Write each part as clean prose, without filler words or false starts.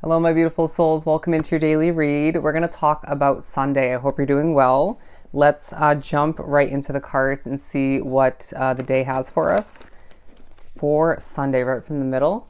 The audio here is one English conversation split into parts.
Hello, my beautiful souls. Welcome into your daily read. We're going to talk about Sunday. I hope you're doing well. Let's jump right into the cards and see what the day has for us for Sunday, right from the middle.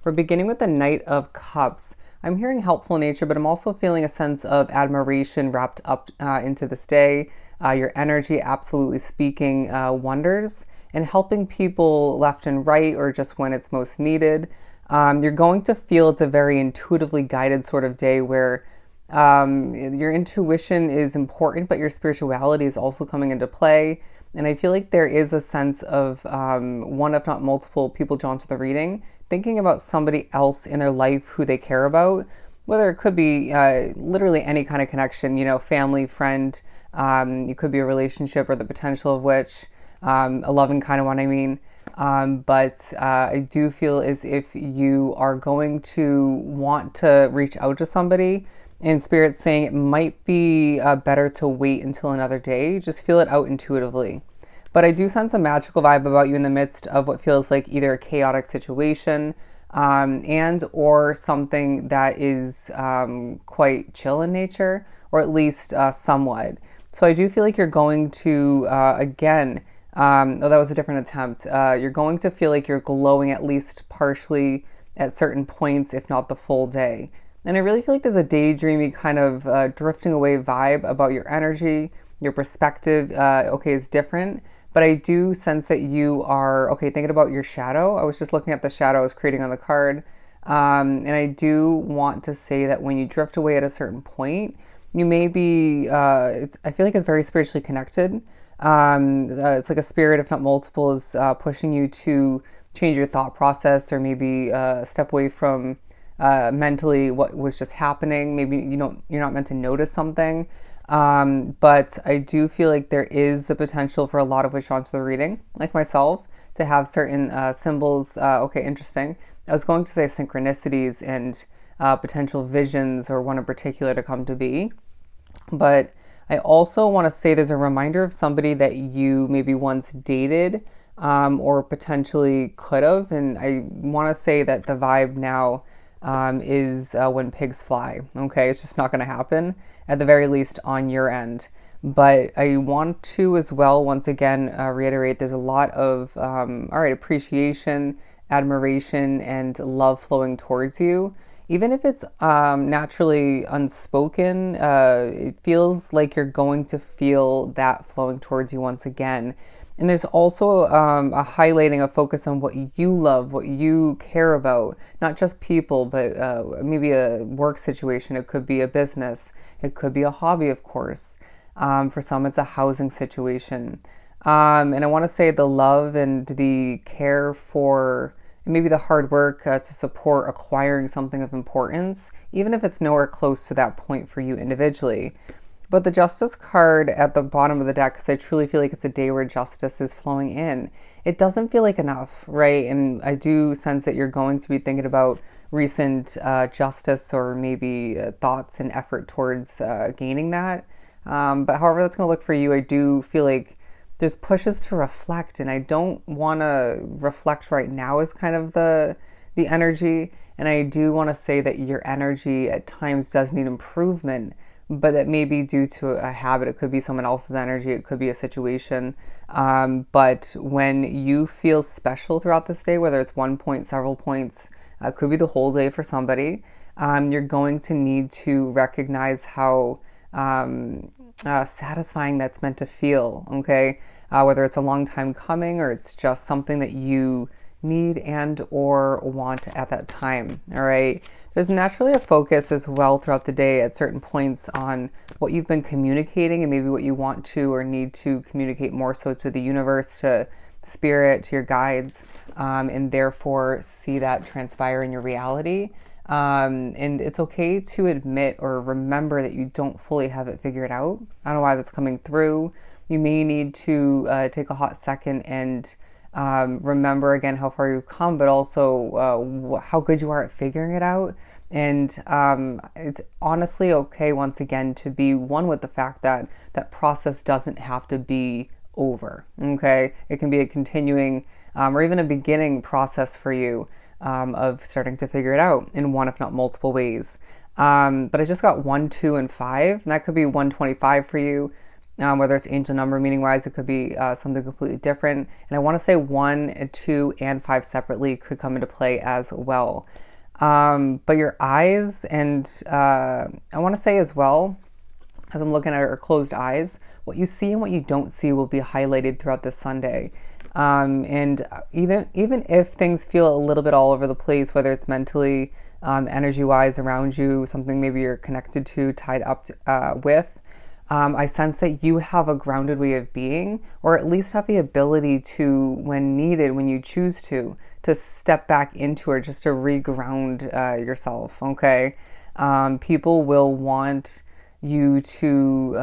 We're beginning with the Knight of Cups. I'm hearing helpful nature, but I'm also feeling a sense of admiration wrapped up into this day. Your energy absolutely speaking wonders and helping people left and right or just when it's most needed. You're going to feel it's a very intuitively guided sort of day where your intuition is important, but your spirituality is also coming into play. And I feel like there is a sense of one, if not multiple, people drawn to the reading, thinking about somebody else in their life who they care about, whether it could be literally any kind of connection, family, friend, it could be a relationship or the potential of which, a loving kind of one, I mean. But I do feel as if you are going to want to reach out to somebody, and Spirit's saying it might be better to wait until another day. Just feel it out intuitively. But I do sense a magical vibe about you in the midst of what feels like either a chaotic situation and or something that is quite chill in nature, or at least somewhat. So I do feel like you're going to, again, oh, that was a different attempt. You're going to feel like you're glowing at least partially at certain points, if not the full day. And I really feel like there's a daydreamy kind of drifting away vibe about your energy, your perspective, is different. But I do sense that you are, thinking about your shadow. I was just looking at the shadow I was creating on the card. And I do want to say that when you drift away at a certain point, you may be, I feel like it's very spiritually connected. It's like a spirit, if not multiple, is pushing you to change your thought process or maybe step away from mentally what was just happening. Maybe you're not meant to notice something. But I do feel like there is the potential for a lot of which drawn to the reading, like myself, to have certain symbols. Interesting. I was going to say synchronicities and potential visions or one in particular to come to be. But I also want to say there's a reminder of somebody that you maybe once dated or potentially could have. And I want to say that the vibe now is when pigs fly. Okay, it's just not going to happen, at the very least on your end. But I want to as well, once again, reiterate there's a lot of, appreciation, admiration, and love flowing towards you. Even if it's naturally unspoken, it feels like you're going to feel that flowing towards you once again. And there's also a highlighting, a focus on what you love, what you care about, not just people, but maybe a work situation. It could be a business. It could be a hobby, of course. For some, it's a housing situation. And I want to say the love and the care for and maybe the hard work to support acquiring something of importance, even if it's nowhere close to that point for you individually. But the Justice card at the bottom of the deck, because I truly feel like it's a day where justice is flowing in, it doesn't feel like enough, right? And I do sense that you're going to be thinking about recent justice or maybe thoughts and effort towards gaining that. But however that's going to look for you, I do feel like there's pushes to reflect, and I don't want to reflect right now is kind of the energy. And I do want to say that your energy at times does need improvement, but that may be due to a habit. It could be someone else's energy. It could be a situation. But when you feel special throughout this day, whether it's one point, several points, could be the whole day for somebody, you're going to need to recognize how satisfying that's meant to feel, okay? Whether it's a long time coming or it's just something that you need and or want at that time, all right? There's naturally a focus as well throughout the day at certain points on what you've been communicating and maybe what you want to or need to communicate more so to the universe, to spirit, to your guides, and therefore see that transpire in your reality. And it's okay to admit or remember that you don't fully have it figured out. I don't know why that's coming through. You may need to take a hot second and remember again how far you've come, but also how good you are at figuring it out. And it's honestly okay, once again, to be one with the fact that that process doesn't have to be over, okay? It can be a continuing or even a beginning process for you. of starting to figure it out in one, if not multiple ways. But I just got 1, 2, and 5, and that could be 125 for you. Whether it's angel number meaning wise, it could be something completely different. And I want to say 1, 2, and 5 separately could come into play as well. But your eyes, and I want to say as well, as I'm looking at our closed eyes, what you see and what you don't see will be highlighted throughout this Sunday. And even if things feel a little bit all over the place, whether it's mentally, energy-wise around you, something maybe you're connected to, tied up with, I sense that you have a grounded way of being, or at least have the ability to, when needed, when you choose to step back into or just to reground yourself, okay? People will want you to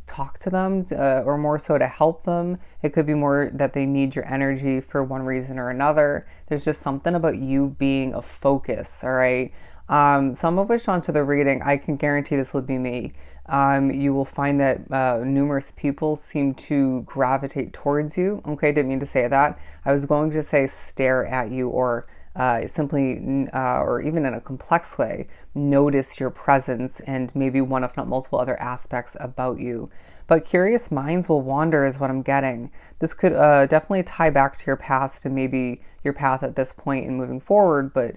talk to them, or more so to help them. It could be more that they need your energy for one reason or another. There's just something about you being a focus, all right? Some of which onto the reading, I can guarantee this would be me. You will find that numerous people seem to gravitate towards you. Okay, didn't mean to say that. I was going to say stare at you, or simply, or even in a complex way, notice your presence and maybe one, if not multiple, other aspects about you. But curious minds will wander is what I'm getting. This could definitely tie back to your past and maybe your path at this point and moving forward, but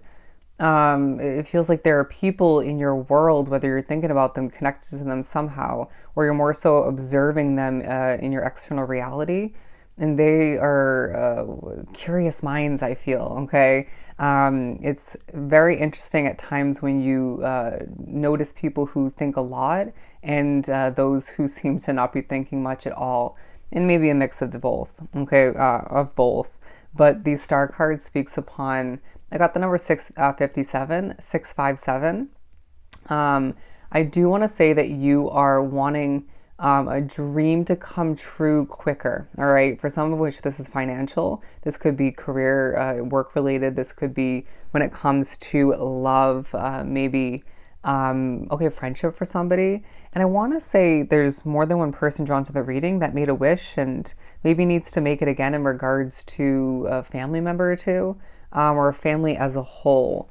it feels like there are people in your world, whether you're thinking about them, connected to them somehow, or you're more so observing them in your external reality, and they are curious minds, I feel, okay? It's very interesting at times when you notice people who think a lot and those who seem to not be thinking much at all, and maybe a mix of the both, okay, of both. But the star card speaks upon, I got the number 657, 657. I do want to say that you are wanting a dream to come true quicker, all right? For some of which this is financial. This could be career, work related. This could be when it comes to love, maybe, okay, friendship for somebody. And I want to say there's more than one person drawn to the reading that made a wish and maybe needs to make it again in regards to a family member or two, or a family as a whole.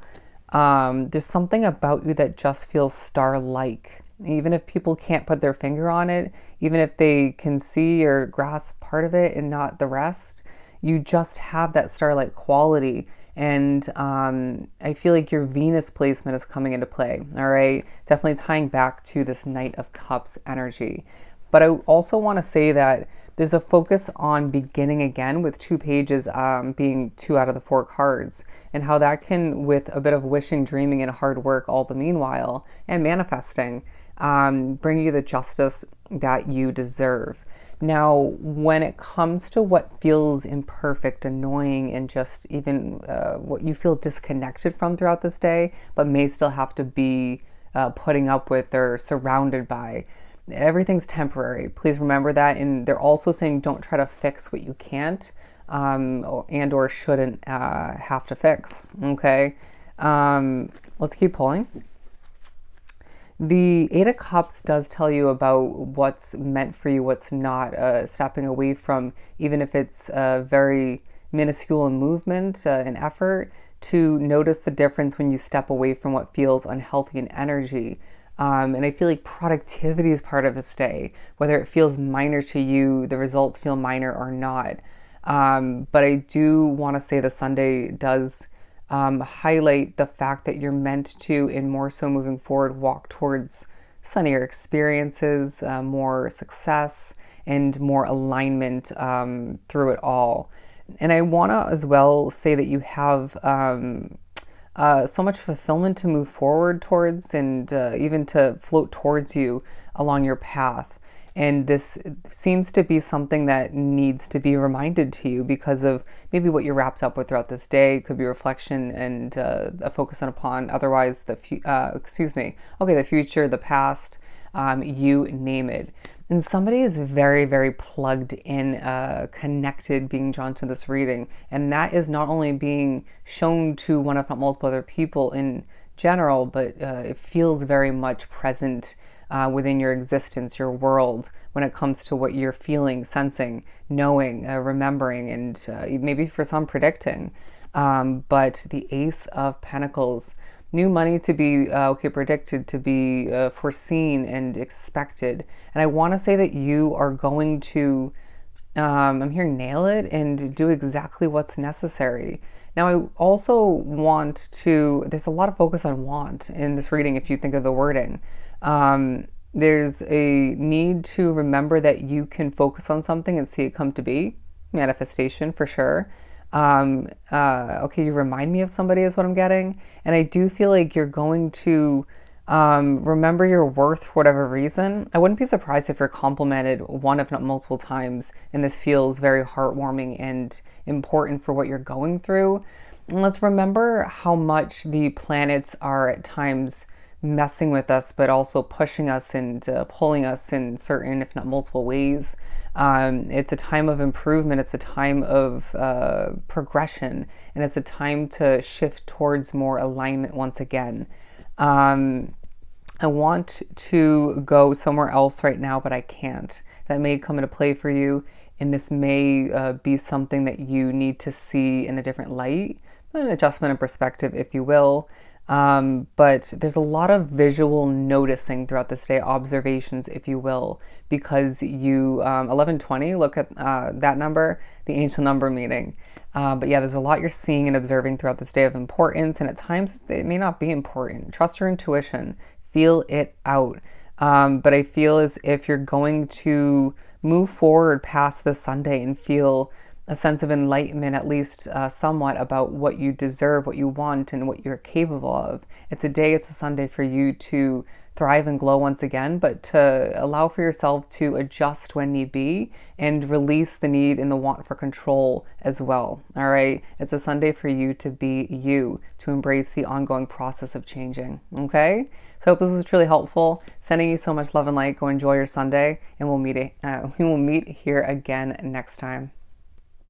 There's something about you that just feels star-like. Even if people can't put their finger on it, even if they can see or grasp part of it and not the rest, you just have that star-like quality. And I feel like your Venus placement is coming into play, all right? Definitely tying back to this Knight of Cups energy. But I also want to say that there's a focus on beginning again, with 2 pages being 2 out of the 4 cards, and how that can, with a bit of wishing, dreaming, and hard work all the meanwhile, and manifesting, bring you the justice that you deserve. Now, when it comes to what feels imperfect, annoying, and just even what you feel disconnected from throughout this day, but may still have to be putting up with or surrounded by, everything's temporary. Please remember that. And they're also saying don't try to fix what you can't and or shouldn't have to fix. Okay. Let's keep pulling. The 8 of Cups does tell you about what's meant for you, what's not, stepping away from, even if it's a very minuscule movement, an effort, to notice the difference when you step away from what feels unhealthy in energy. And I feel like productivity is part of this day, whether it feels minor to you, the results feel minor or not. But I do want to say the Sunday does highlight the fact that you're meant to, and more so moving forward, walk towards sunnier experiences, more success, and more alignment through it all. And I want to as well say that you have so much fulfillment to move forward towards, and even to float towards you along your path. And this seems to be something that needs to be reminded to you because of maybe what you're wrapped up with throughout this day. It could be reflection and a focus upon otherwise the future, the past, you name it. And somebody is very, very plugged in, connected, being drawn to this reading. And that is not only being shown to one, if not multiple other people in general, but it feels very much present within your existence, your world, when it comes to what you're feeling, sensing, knowing, remembering, and maybe for some predicting. But the Ace of Pentacles, new money to be predicted, to be foreseen and expected. And I want to say that you are going to, I'm hearing, nail it and do exactly what's necessary. Now, I also want to, there's a lot of focus on want in this reading if you think of the wording. There's a need to remember that you can focus on something and see it come to be. Manifestation for sure. Okay, you remind me of somebody is what I'm getting. And I do feel like you're going to remember your worth for whatever reason. I wouldn't be surprised if you're complimented one, if not multiple times, and this feels very heartwarming and important for what you're going through. And let's remember how much the planets are at times messing with us, but also pushing us and pulling us in certain, if not multiple ways. It's a time of improvement. It's a time of progression, and it's a time to shift towards more alignment once again. I want to go somewhere else right now, but I can't. That may come into play for you, and this may be something that you need to see in a different light, an adjustment in perspective, if you will. But there's a lot of visual noticing throughout this day, observations, if you will, because you, 1120, look at that number, the angel number meaning. But yeah, there's a lot you're seeing and observing throughout this day of importance, and at times it may not be important. Trust your intuition, feel it out. But I feel as if you're going to move forward past this Sunday and feel a sense of enlightenment, at least somewhat, about what you deserve, what you want, and what you're capable of. It's a Sunday for you to thrive and glow once again, but to allow for yourself to adjust when need be and release the need and the want for control as well. All right. It's a Sunday for you to be you, to embrace the ongoing process of changing. Okay. So I hope this was truly helpful. Sending you so much love and light. Go enjoy your Sunday, and we will meet here again next time.